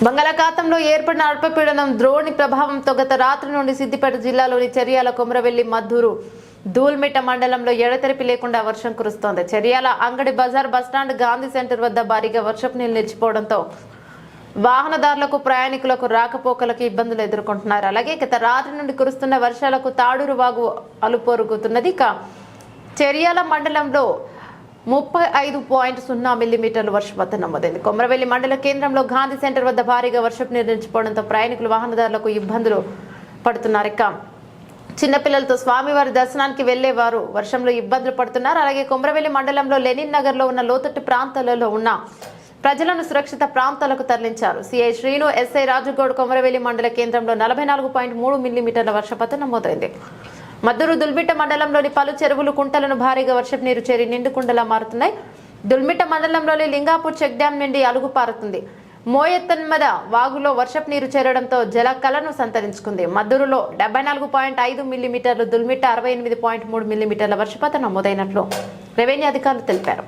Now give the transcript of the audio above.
బంగాళాఖాతంలో ఏర్పడిన అల్పపీడనం ద్రోణి ప్రభావంతో గత రాత్రి నుండి సిద్దిపేట జిల్లాలోని చర్యాల కొమరవెల్లి మద్దూరు దూల్మిట్ట మండలంలో ఎడతెరిపి లేకుండా వర్షం కురుస్తోంది. చర్యాల అంగడి బజార్ బస్టాండ్ గాంధీ సెంటర్ వద్ద భారీగా వర్షపు నీళ్లు నిలిచిపోవడంతో వాహనదారులకు ప్రయాణికులకు రాకపోకలకు ఇబ్బందులు ఎదుర్కొంటున్నారు. అలాగే గత రాత్రి నుండి కురుస్తున్న వర్షాలకు తాడూరు వాగు అలుపొరుగుతున్నది. ఇక చర్యాల మండలంలో 35.0 మిల్లీమీటర్ల వర్షపాతం నమోదైంది. కొమరవెల్లి మండల కేంద్రంలో గాంధీ సెంటర్ వద్ద భారీగా వర్షపు నీరు నిలిచిపోవడంతో ప్రయాణికులు వాహనదారులకు ఇబ్బందులు పడుతున్నారు. ఇక చిన్నపిల్లలతో స్వామివారి దర్శనానికి వెళ్లేవారు వర్షంలో ఇబ్బందులు పడుతున్నారు. అలాగే కొమరవెల్లి మండలంలో లెనిన్ నగర్ లో ఉన్న లోతట్టు ప్రాంతాలలో ఉన్న ప్రజలను సురక్షిత ప్రాంతాలకు తరలించారు. CI Sreenu, SI Rajugoud. కొమరవెల్లి మండల కేంద్రంలో 44.3 మిల్లీమీటర్ల వర్షపాతం నమోదైంది. మద్దూరు దుల్మిట్ట మండలంలోని పలు చెరువులు కుంటలను భారీగా వర్షపు నీరు చేరి నిండుకుండలా మారుతున్నాయి. దుల్మిట్ట మండలంలోని లింగాపూర్ చెక్ డ్యాం నుండి అలుగు పారుతుంది. మోయెత్తన్మద వాగులో వర్షపు నీరు చేరడంతో జల కలను సంతరించుకుంది. మద్దూరులో 74.5 మిల్లీమీటర్లు, దుల్మిట్ట 68.3 మిల్లీమీటర్ల వర్షపాతం నమోదైనట్లు రెవెన్యూ అధికారులు తెలిపారు.